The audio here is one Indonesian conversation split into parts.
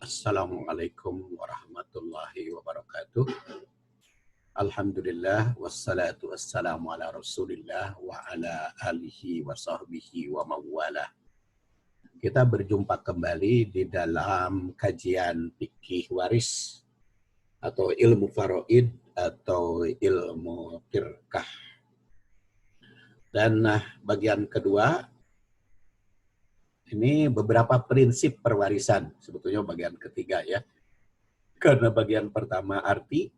Assalamualaikum warahmatullahi wabarakatuh. Alhamdulillah wassalatu wassalamu ala Rasulillah wa ala alihi wa sahbihi wa mawalah. Kita berjumpa kembali di dalam kajian fikih waris atau ilmu faraid atau ilmu firqah. Dan bagian kedua ini beberapa prinsip perwarisan, sebetulnya bagian ketiga ya. Karena bagian pertama arti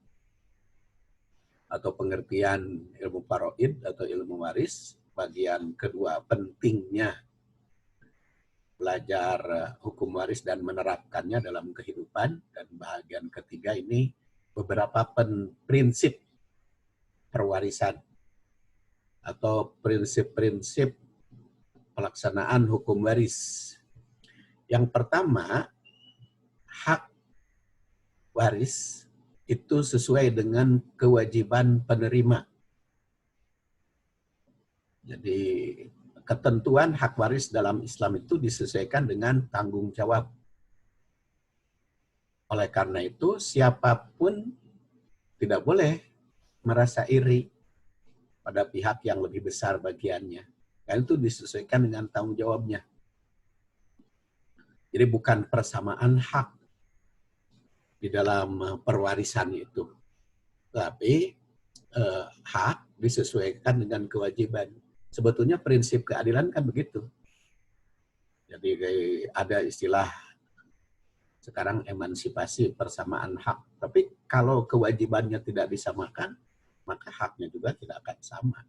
atau pengertian ilmu faraid atau ilmu waris, bagian kedua pentingnya belajar hukum waris dan menerapkannya dalam kehidupan, dan bagian ketiga ini beberapa prinsip perwarisan atau prinsip-prinsip pelaksanaan hukum waris. Yang pertama, hak waris itu sesuai dengan kewajiban penerima. Jadi ketentuan hak waris dalam Islam itu disesuaikan dengan tanggung jawab. Oleh karena itu, siapapun tidak boleh merasa iri pada pihak yang lebih besar bagiannya. Dan itu disesuaikan dengan tanggung jawabnya. Jadi bukan persamaan hak di dalam perwarisan itu. Tapi hak disesuaikan dengan kewajiban. Sebetulnya prinsip keadilan kan begitu. Jadi ada istilah sekarang emansipasi persamaan hak. Tapi kalau kewajibannya tidak disamakan, maka haknya juga tidak akan sama.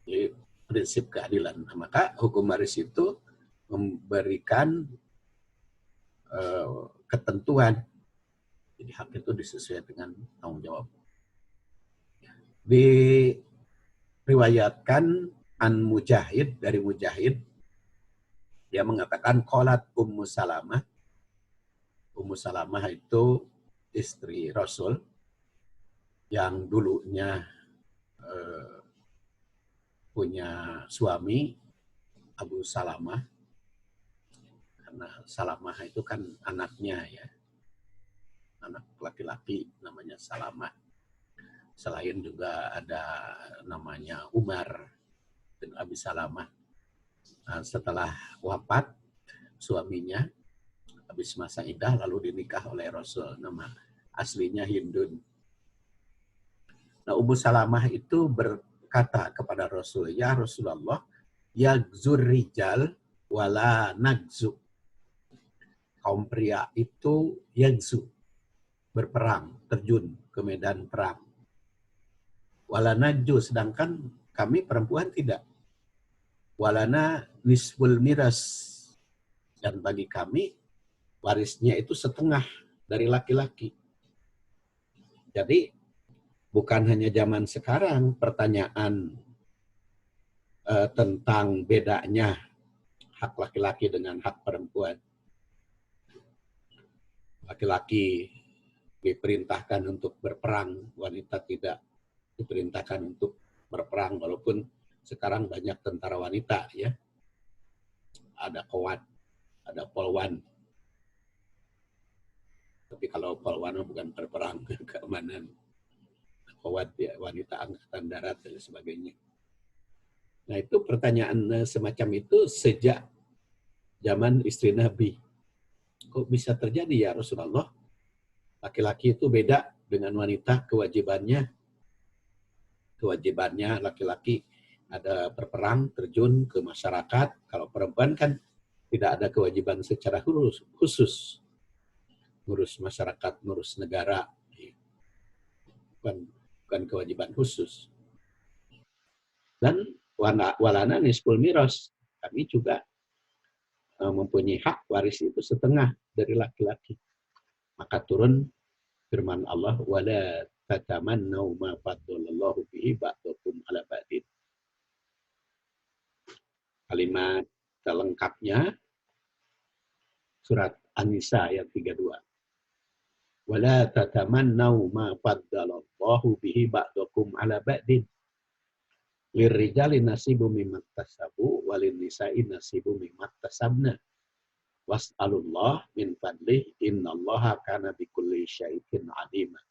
Jadi prinsip keadilan. Nah, maka hukum waris itu memberikan ketentuan. Jadi hak itu disesuaikan dengan tanggung jawab. Diriwayatkan an Mujahid, dari Mujahid, dia mengatakan qalat Ummu Salamah. Ummu Salamah itu istri Rasul yang dulunya punya suami Abu Salamah, karena Salamah itu kan anaknya ya, anak laki-laki namanya Salamah. Selain juga ada namanya Umar bin Abi Salamah. Nah, setelah wafat suaminya, habis masa iddah lalu dinikah oleh Rasul. Nama aslinya Hindun. Nah, Ummu Salamah itu berkata kepada Rasul, ya Rasulullah, yagzur rijal wala nagzu. Kaum pria itu yagzu, berperang, terjun ke medan perang. Walana ju, sedangkan kami perempuan tidak. Walana nisful miras, dan bagi kami warisnya itu setengah dari laki-laki. Jadi bukan hanya zaman sekarang pertanyaan tentang bedanya hak laki-laki dengan hak perempuan. Laki-laki diperintahkan untuk berperang, wanita tidak diperintahkan untuk berperang, walaupun sekarang banyak tentara wanita ya. Ada kawat, ada polwan. Tapi kalau polwan bukan berperang, keamanan. Kawat ya, wanita angkatan darat dan sebagainya. Nah, itu pertanyaan semacam itu sejak zaman istri Nabi. Kok bisa terjadi ya Rasulullah? Laki-laki itu beda dengan wanita kewajibannya. Kewajibannya laki-laki ada berperang, terjun ke masyarakat. Kalau perempuan kan tidak ada kewajiban secara khusus. Ngurus masyarakat, ngurus negara. Bukan kewajiban khusus. Dan walana nisful miras. Kami juga mempunyai hak waris itu setengah dari laki-laki. Maka turun firman Allah, wala tatamannau ma faddalallahu bihi ba'dakum ala ba'din. Kalimat lengkapnya surat An-Nisa ayat 32. Wala tatamannau ma faddalallahu bihi ba'dakum ala ba'din. Lirrijali nasibu mimmat tasabu walin nisa'i nasibu mimmat tasabna. Was'alullah min fadlih innallaha kana bikulli syai'in alimah.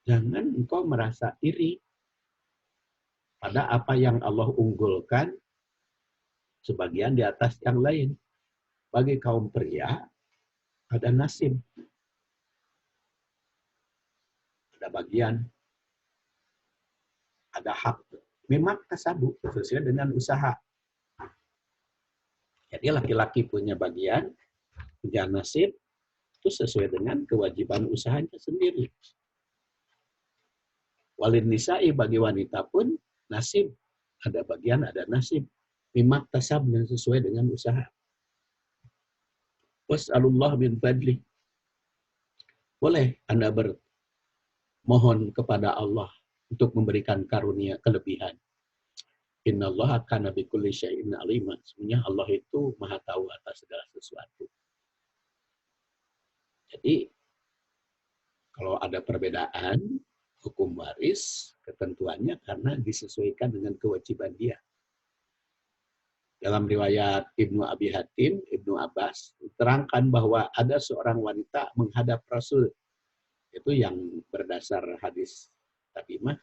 Jangan engkau merasa iri pada apa yang Allah unggulkan sebagian di atas yang lain. Bagi kaum pria ada nasib, ada bagian, ada hak. Memang kasabu sesuai dengan usaha. Jadi laki-laki punya bagian, punya nasib, itu sesuai dengan kewajiban usahanya sendiri. Walin nisa'i bagi wanita pun nasib. Ada bagian, ada nasib. Mimak tasab yang sesuai dengan usaha. Was'alullah bin fadli. Boleh Anda bermohon kepada Allah untuk memberikan karunia kelebihan. Innallaha kana bikulli syai'in alimah. Sebenarnya Allah itu maha tahu atas segala sesuatu. Jadi, kalau ada perbedaan, hukum waris, ketentuannya karena disesuaikan dengan kewajiban dia. Dalam riwayat Ibnu Abi Hatim, Ibnu Abbas, terangkan bahwa ada seorang wanita menghadap Rasul. Itu yang berdasar hadis tadi mah,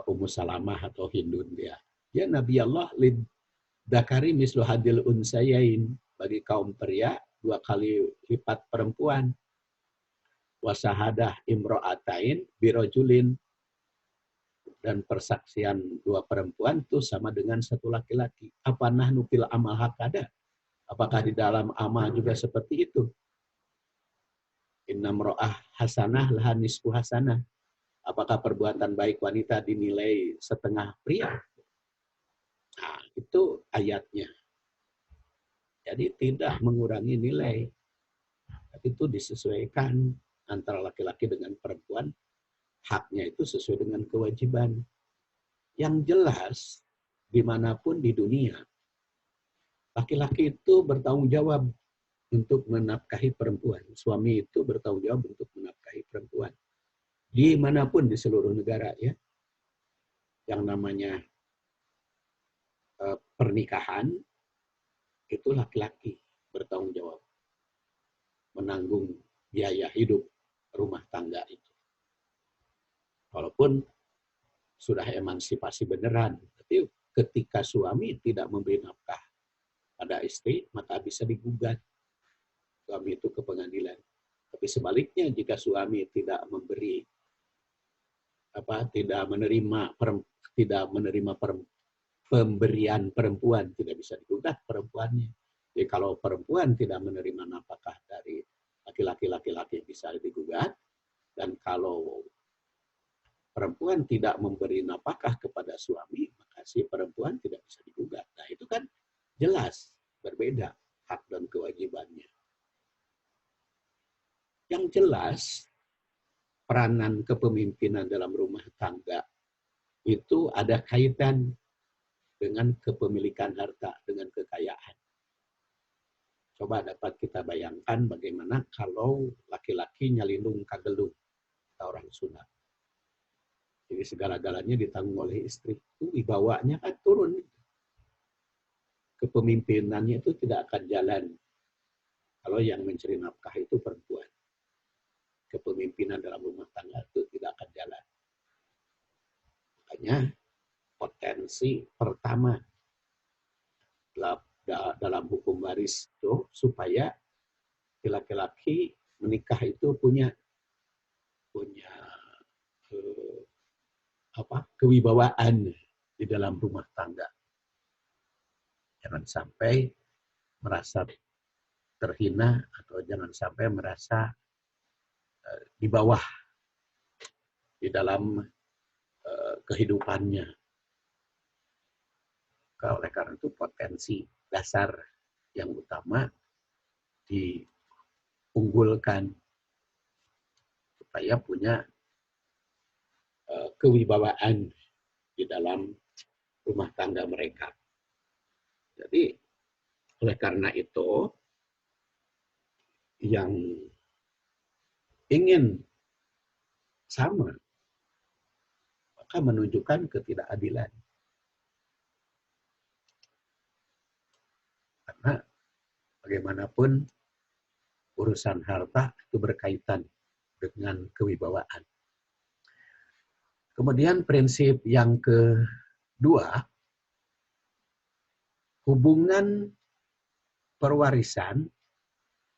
Ummu Salamah atau Hindun dia. Ya Nabi Allah, lidakari mislu hadil unsayain. Bagi kaum pria, 2 kali lipat perempuan. Wasahadah imro'atain birojulin. Dan persaksian 2 perempuan itu sama dengan 1 laki-laki. Apa nahnu fil amal hakada? Apakah di dalam amal juga seperti itu? Inna mro'ah hasanah laha nisfu hasanah. Apakah perbuatan baik wanita dinilai setengah pria? Nah, itu ayatnya. Jadi tidak mengurangi nilai. Tapi itu disesuaikan antara laki-laki dengan perempuan. Haknya itu sesuai dengan kewajiban. Yang jelas, dimanapun di dunia, laki-laki itu bertanggung jawab untuk menafkahi perempuan. Suami itu bertanggung jawab untuk menafkahi perempuan. Dimanapun di seluruh negara ya, yang namanya pernikahan itu laki-laki bertanggung jawab menanggung biaya hidup rumah tangga itu. Walaupun sudah emansipasi beneran, tapi ketika suami tidak memberi nafkah pada istri, maka bisa digugat suami itu ke pengadilan. Tapi sebaliknya jika suami tidak memberi tidak menerima pemberian perempuan, tidak bisa digugat perempuannya. Jadi kalau perempuan tidak menerima nafkah dari laki-laki bisa digugat, dan kalau perempuan tidak memberi nafkah kepada suami, maka si perempuan tidak bisa digugat. Nah itu kan jelas berbeda hak dan kewajibannya. Yang jelas peranan kepemimpinan dalam rumah tangga itu ada kaitan dengan kepemilikan harta, dengan kekayaan. Coba dapat kita bayangkan bagaimana kalau laki-laki nyalindung kagelung, kata orang Sunda. Jadi segala-galanya ditanggung oleh istri. Itu wibawanya kan turun. Kepemimpinannya itu tidak akan jalan kalau yang mencari nafkah itu perempuan. Kepemimpinan dalam rumah tangga itu tidak akan jalan. Makanya potensi pertama dalam hukum waris itu supaya laki-laki menikah itu punya kewibawaan di dalam rumah tangga. Jangan sampai merasa terhina atau jangan sampai merasa di bawah di dalam kehidupannya. Oleh karena itu potensi dasar yang utama diunggulkan supaya punya kewibawaan di dalam rumah tangga mereka. Jadi oleh karena itu yang ingin sama maka menunjukkan ketidakadilan. Karena bagaimanapun urusan harta itu berkaitan dengan kewibawaan. Kemudian prinsip yang kedua, hubungan perwarisan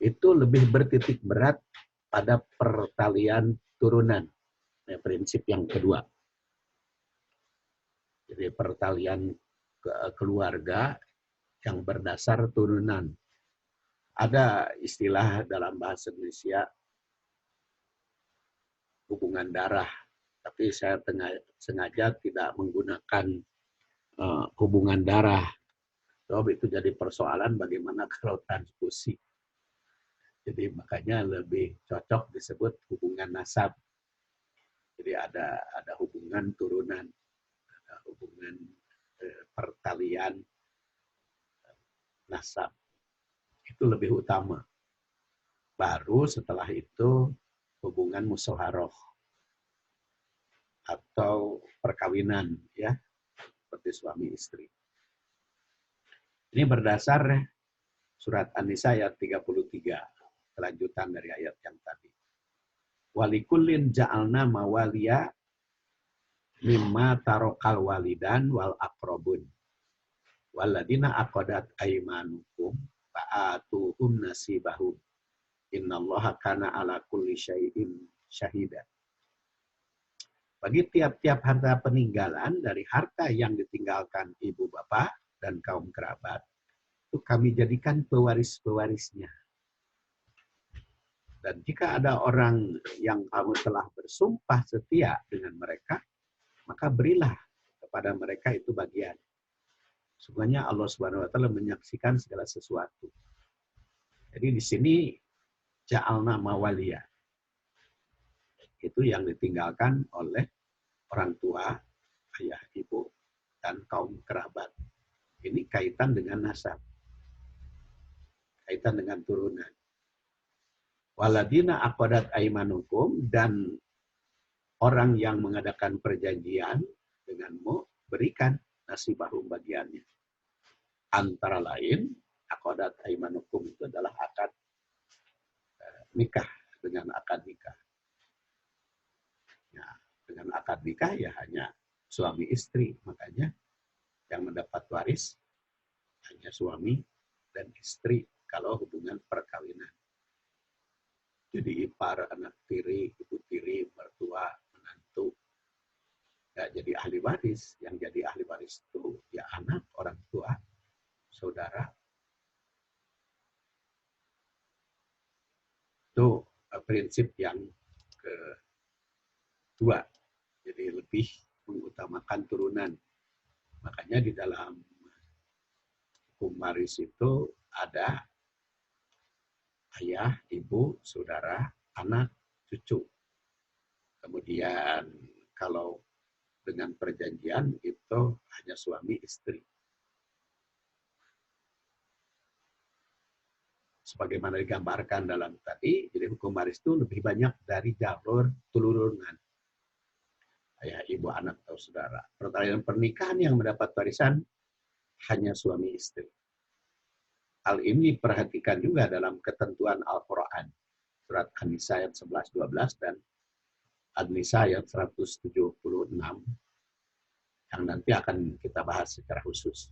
itu lebih bertitik berat pada pertalian turunan. Nah, prinsip yang kedua. Jadi pertalian keluarga yang berdasar turunan. Ada istilah dalam bahasa Indonesia hubungan darah, tapi saya sengaja tidak menggunakan hubungan darah. Sebab itu jadi persoalan bagaimana kalau transfusi. Jadi makanya lebih cocok disebut hubungan nasab. Jadi ada hubungan turunan, ada hubungan pertalian nasab. Itu lebih utama. Baru setelah itu hubungan musyawarah atau perkawinan, ya, seperti suami istri. Ini berdasar surat An-Nisa ayat 33, kelanjutan dari ayat yang tadi. Walikullin ja'alna mawaliya mimma tarokal walidan wal aqrabun. Waladina aqadat aimanukum fa'atuhum nasibahum. Innallaha kana ala kulli syai'in syahida. Bagi tiap-tiap harta peninggalan dari harta yang ditinggalkan ibu bapak dan kaum kerabat, itu kami jadikan pewaris-pewarisnya. Dan jika ada orang yang kamu telah bersumpah setia dengan mereka, maka berilah kepada mereka itu bagian. Sungguhnya Allah Subhanahu wa taala menyaksikan segala sesuatu. Jadi di sini ja'alna mawaliya. Itu yang ditinggalkan oleh orang tua, ayah, ibu, dan kaum kerabat. Ini kaitan dengan nasab. Kaitan dengan turunan. Waladina aqadat aimanukum, dan orang yang mengadakan perjanjian denganmu, berikan nasibahum bagiannya. Antara lain, aqadat aimanukum itu adalah akad nikah, dengan akad nikah. Ya, dengan akad nikah ya hanya suami istri, makanya yang mendapat waris hanya suami dan istri kalau hubungan perkawinan. Jadi ipar, anak tiri, ibu tiri, mertua, menantu nggak jadi ahli waris. Yang jadi ahli waris itu ya anak, orang tua, saudara. Itu prinsip yang kedua. Jadi lebih mengutamakan turunan. Makanya di dalam hukum waris itu ada ayah, ibu, saudara, anak, cucu. Kemudian kalau dengan perjanjian itu hanya suami istri. Sebagaimana digambarkan dalam tadi, jadi hukum waris itu lebih banyak dari jalur turunan. Ayah, ibu, anak, atau saudara. Pertalian pernikahan yang mendapat warisan hanya suami istri. Hal ini perhatikan juga dalam ketentuan Al-Quran. Surat An-Nisa ayat 11-12 dan An-Nisa ayat 176 yang nanti akan kita bahas secara khusus.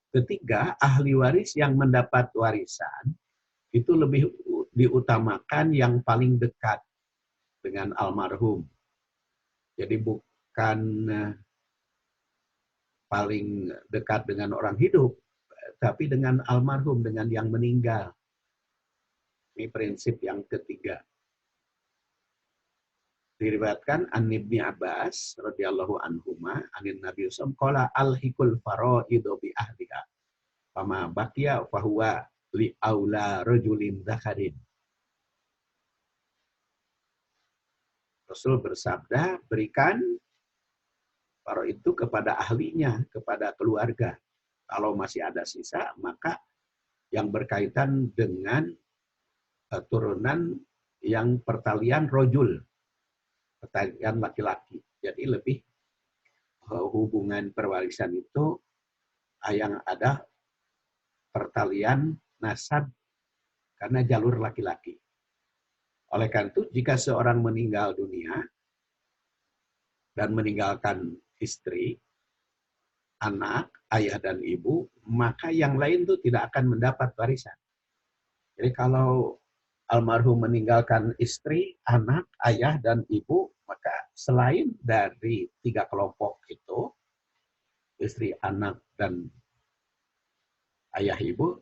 Ketiga, ahli waris yang mendapat warisan itu lebih diutamakan yang paling dekat dengan almarhum. Jadi bukan paling dekat dengan orang hidup, tapi dengan almarhum, dengan yang meninggal. Ini prinsip yang ketiga. Diriwayatkan an Ibnu Abbas radhiyallahu anhuma anin Nabi sallallahu alaihi wasallam qala alhiqul faraidu bi ahliha fama baqiya fahuwa li aula rajulin dzakarin. Rasul bersabda, berikan faraid itu kepada ahlinya, kepada keluarga. Kalau masih ada sisa, maka yang berkaitan dengan turunan yang pertalian rojul, pertalian laki-laki. Jadi lebih hubungan perwarisan itu yang ada pertalian nasab karena jalur laki-laki. Oleh karena itu, jika seorang meninggal dunia dan meninggalkan istri, anak, ayah, dan ibu, maka yang lain itu tidak akan mendapat warisan. Jadi kalau almarhum meninggalkan istri, anak, ayah, dan ibu, maka selain dari 3 kelompok itu, istri, anak, dan ayah, ibu,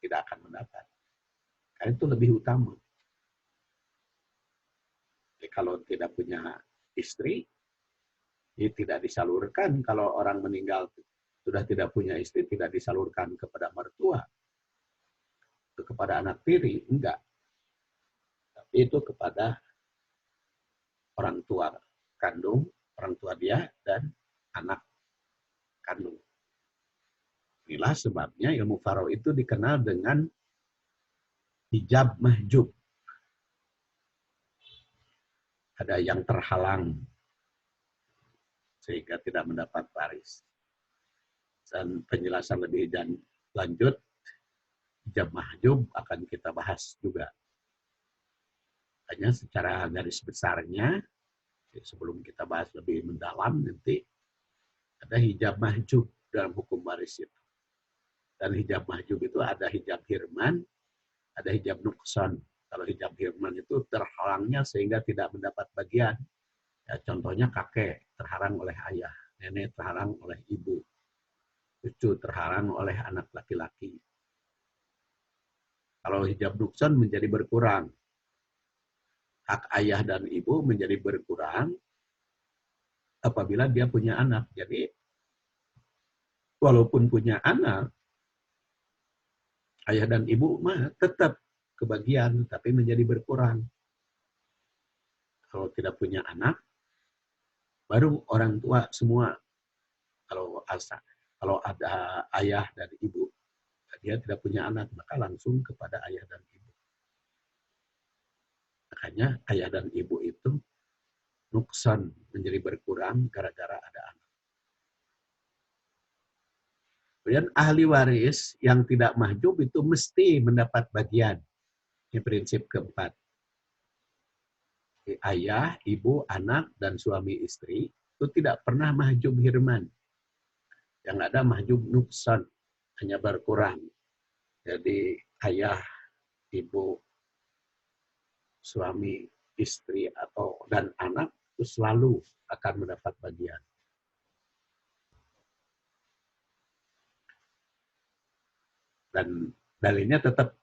tidak akan mendapat. Karena itu lebih utama. Jadi kalau tidak punya istri, ini tidak disalurkan. Kalau orang meninggal sudah tidak punya istri, tidak disalurkan kepada mertua, kepada anak tiri, enggak. Tapi itu kepada orang tua kandung, orang tua dia, dan anak kandung. Inilah sebabnya ilmu faro itu dikenal dengan hijab mahjub. Ada yang terhalang sehingga tidak mendapat waris. Dan penjelasan lebih lanjut, hijab mahjub akan kita bahas juga. Hanya secara garis besarnya, sebelum kita bahas lebih mendalam nanti, ada hijab mahjub dalam hukum waris itu. Dan hijab mahjub itu ada hijab hirman, ada hijab nukson. Kalau hijab hirman itu terhalangnya sehingga tidak mendapat bagian. Ya, contohnya kakek terhalang oleh ayah, nenek terhalang oleh ibu, cucu terhalang oleh anak laki-laki. Kalau hijab nukson menjadi berkurang. Hak ayah dan ibu menjadi berkurang apabila dia punya anak. Jadi, walaupun punya anak, ayah dan ibu mah tetap kebagian, tapi menjadi berkurang. Kalau tidak punya anak, baru orang tua semua. Kalau ada ayah dan ibu, dia tidak punya anak, maka langsung kepada ayah dan ibu. Makanya ayah dan ibu itu nuksan, menjadi berkurang gara-gara ada anak. Kemudian ahli waris yang tidak mahjub itu mesti mendapat bagian. Ini prinsip keempat. Ayah, ibu, anak, dan suami istri itu tidak pernah mahjub hirman. Yang ada mahjub nuksan, hanya berkurang. Jadi ayah, ibu, suami, istri, dan anak itu selalu akan mendapat bagian. Dan dalilnya tetap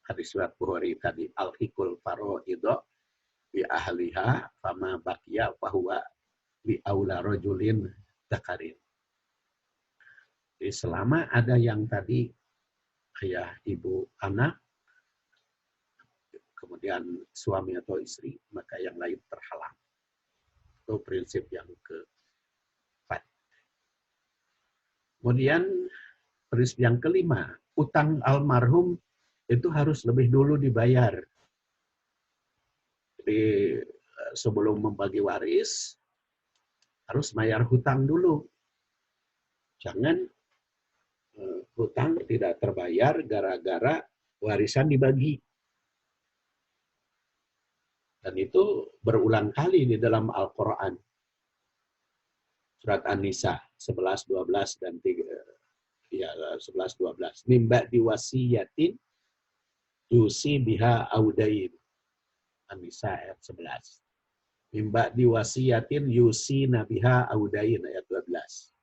hadis surat Bukhari tadi, al-hikul faroidho bi ahliha fama baqiya fahuwa bi aula rajulin dzakarin. Jadi selama ada yang tadi ayah, ibu, anak, kemudian suami atau istri, maka yang lain terhalang. Itu prinsip yang keempat. Kemudian prinsip yang kelima, utang almarhum itu harus lebih dulu dibayar. Jadi sebelum membagi waris, harus bayar hutang dulu. Jangan hutang tidak terbayar gara-gara warisan dibagi. Dan itu berulang kali di dalam Al-Quran. Surat An-Nisa 11, 12, dan 11, 12. Mimba diwasiyatin yusi biha audain. An-Nisa ayat 11. Mimba diwasiyatin yusi nabiha audain ayat 12.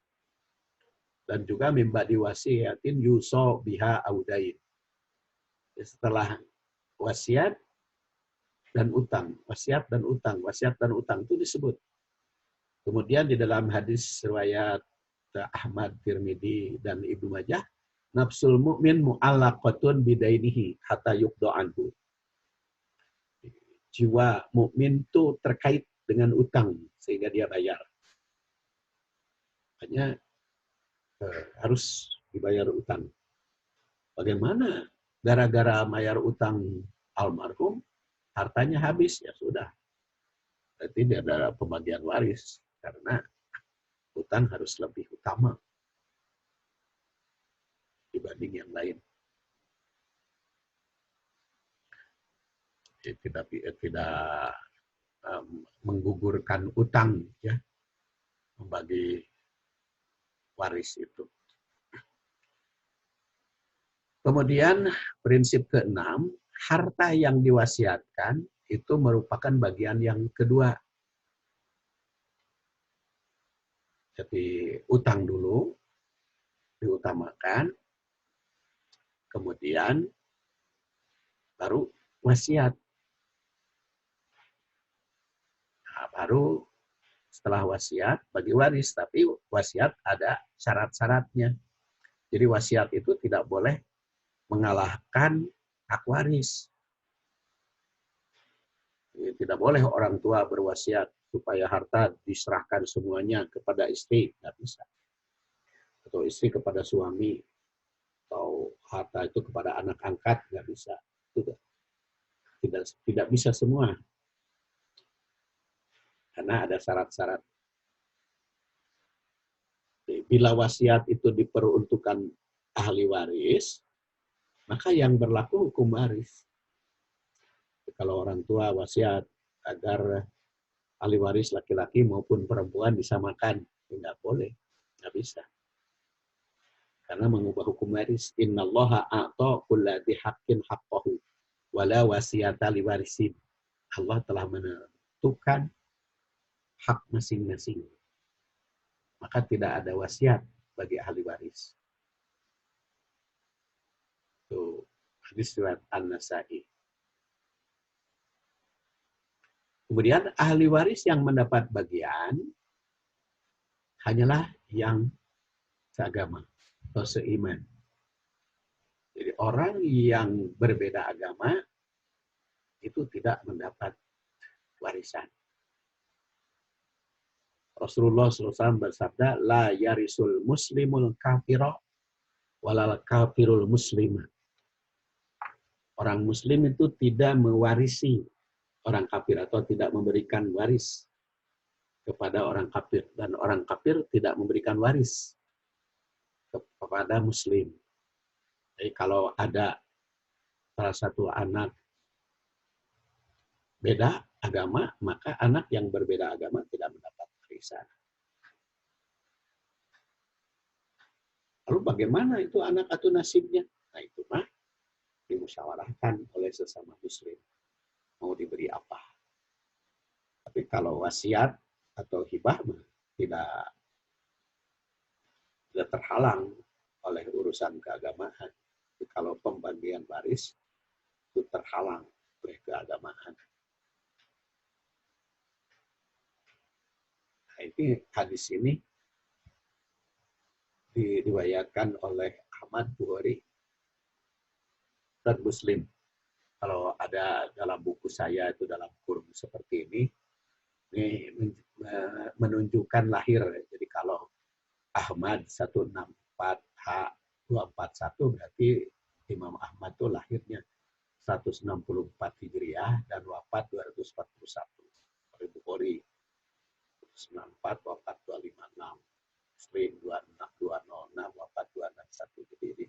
Dan juga mimba diwasiyatin yuso biha audain. Setelah wasiat dan utang, wasiat dan utang itu disebut. Kemudian di dalam hadis riwayat Ahmad, Tirmidzi, dan Ibnu Majah, nafsul mu'min mu'allaqatun bidainihi hatta yuqda anhu. Jiwa mukmin itu terkait dengan utang sehingga dia bayar. Makanya harus dibayar utang. Bagaimana? Gara-gara bayar utang almarhum, hartanya habis, ya sudah. Berarti tidak ada pembagian waris. Karena utang harus lebih utama dibanding yang lain. Tidak menggugurkan utang, ya, membagi waris itu. Kemudian prinsip keenam, harta yang diwasiatkan itu merupakan bagian yang kedua. Jadi utang dulu diutamakan, kemudian baru wasiat. Nah, baru setelah wasiat bagi waris, tapi wasiat ada syarat-syaratnya. Jadi wasiat itu tidak boleh mengalahkan hak waris. Tidak boleh orang tua berwasiat supaya harta diserahkan semuanya kepada istri, nggak bisa. Atau istri kepada suami, atau harta itu kepada anak angkat, nggak bisa. Tidak bisa semua. Karena ada syarat-syarat. Bila wasiat itu diperuntukkan ahli waris, maka yang berlaku hukum waris. Kalau orang tua wasiat agar ahli waris laki-laki maupun perempuan disamakan, nggak boleh, nggak bisa. Karena mengubah hukum waris. Innallaha a'ta kulla dzi haqqin haqqahu wala wasiyata liwarisin. Allah telah menentukan hak masing-masing. Maka tidak ada wasiat bagi ahli waris. Itu hadis riwayat An-Nasa'i. Kemudian ahli waris yang mendapat bagian hanyalah yang seagama atau seiman. Jadi orang yang berbeda agama itu tidak mendapat warisan. Rasulullah SAW bersabda, la yarisul muslimul kafiro walal kafirul muslimah. Orang muslim itu tidak mewarisi orang kafir atau tidak memberikan waris kepada orang kafir. Dan orang kafir tidak memberikan waris kepada muslim. Jadi kalau ada salah satu anak beda agama, maka anak yang berbeda agama tidak mendapat warisan. Lalu bagaimana itu anak atau nasibnya? Nah itu mah dimusyawarahkan oleh sesama muslim. Mau diberi apa? Tapi kalau wasiat atau hibah tidak terhalang oleh urusan keagamaan. Tapi kalau pembagian waris itu terhalang oleh keagamaan. Nah, ini hadis ini diriwayatkan oleh Ahmad, Bukhari, dan Muslim. Kalau ada dalam buku saya itu dalam kurung seperti ini menunjukkan lahir. Jadi kalau Ahmad 164H241 berarti Imam Ahmad itu lahirnya 164 Hijriah dan wafat 241. Bukhari 194 wafat 256. Muslim 206 wafat 261. Jadi ini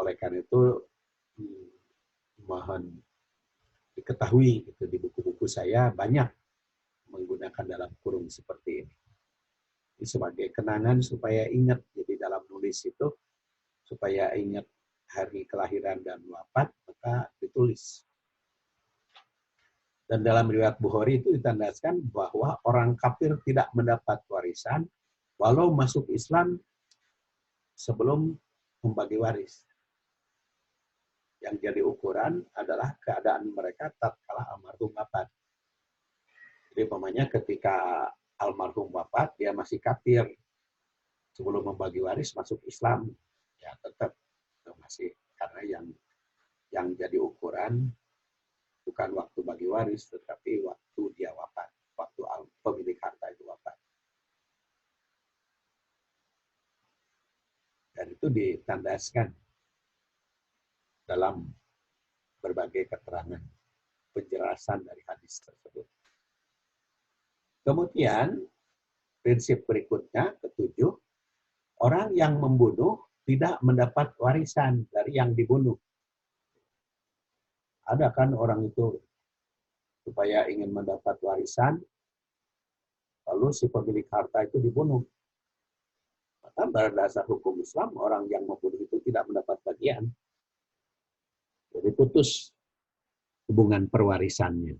oleh karena itu mohon diketahui gitu, di buku-buku saya banyak menggunakan dalam kurung seperti ini. Ini sebagai kenangan supaya ingat. Jadi dalam nulis itu supaya ingat hari kelahiran dan wafat, maka ditulis. Dan dalam riwayat Bukhari itu ditandaskan bahwa orang kafir tidak mendapat warisan walau masuk Islam sebelum membagi waris. Yang jadi ukuran adalah keadaan mereka tatkala almarhum wafat. Jadi umpamanya ketika almarhum wafat, dia masih kafir. Sebelum membagi waris masuk Islam, ya tetap masih, karena yang jadi ukuran bukan waktu bagi waris, tetapi waktu dia wafat, waktu pemilik harta itu wafat. Dan itu ditandaskan dalam berbagai keterangan penjelasan dari hadis tersebut. Kemudian prinsip berikutnya, ketujuh, orang yang membunuh tidak mendapat warisan dari yang dibunuh. Ada kan orang itu supaya ingin mendapat warisan, lalu si pemilik harta itu dibunuh. Maka berdasar hukum Islam, orang yang membunuh itu tidak mendapat bagian. Jadi putus hubungan perwarisannya.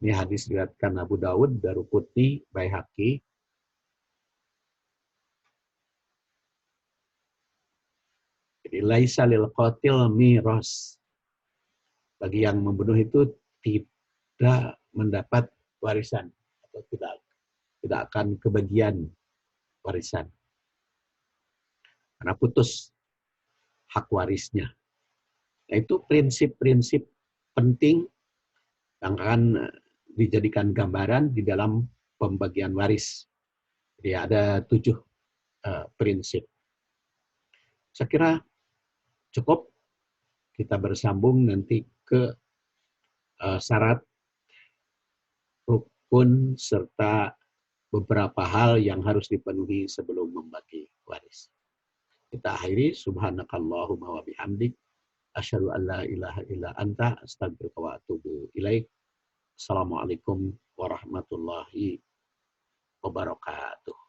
Ini hadis diriwayatkan Abu Dawud, Daruqutni, Baihaqi. Jadi laisa lil qatil miras. Bagi yang membunuh itu tidak mendapat warisan atau tidak akan kebagian warisan. Karena putus hak warisnya. Nah, itu prinsip-prinsip penting yang akan dijadikan gambaran di dalam pembagian waris. Jadi ada 7 prinsip. Saya kira cukup. Kita bersambung nanti ke syarat, rukun, serta beberapa hal yang harus dipenuhi sebelum membagi waris. Kita akhiri, subhanakallahumma wa bihamdik, asyhadu an la ilaha illa anta, astaghfiruka wa atubu ilaik. Assalamualaikum warahmatullahi wabarakatuh.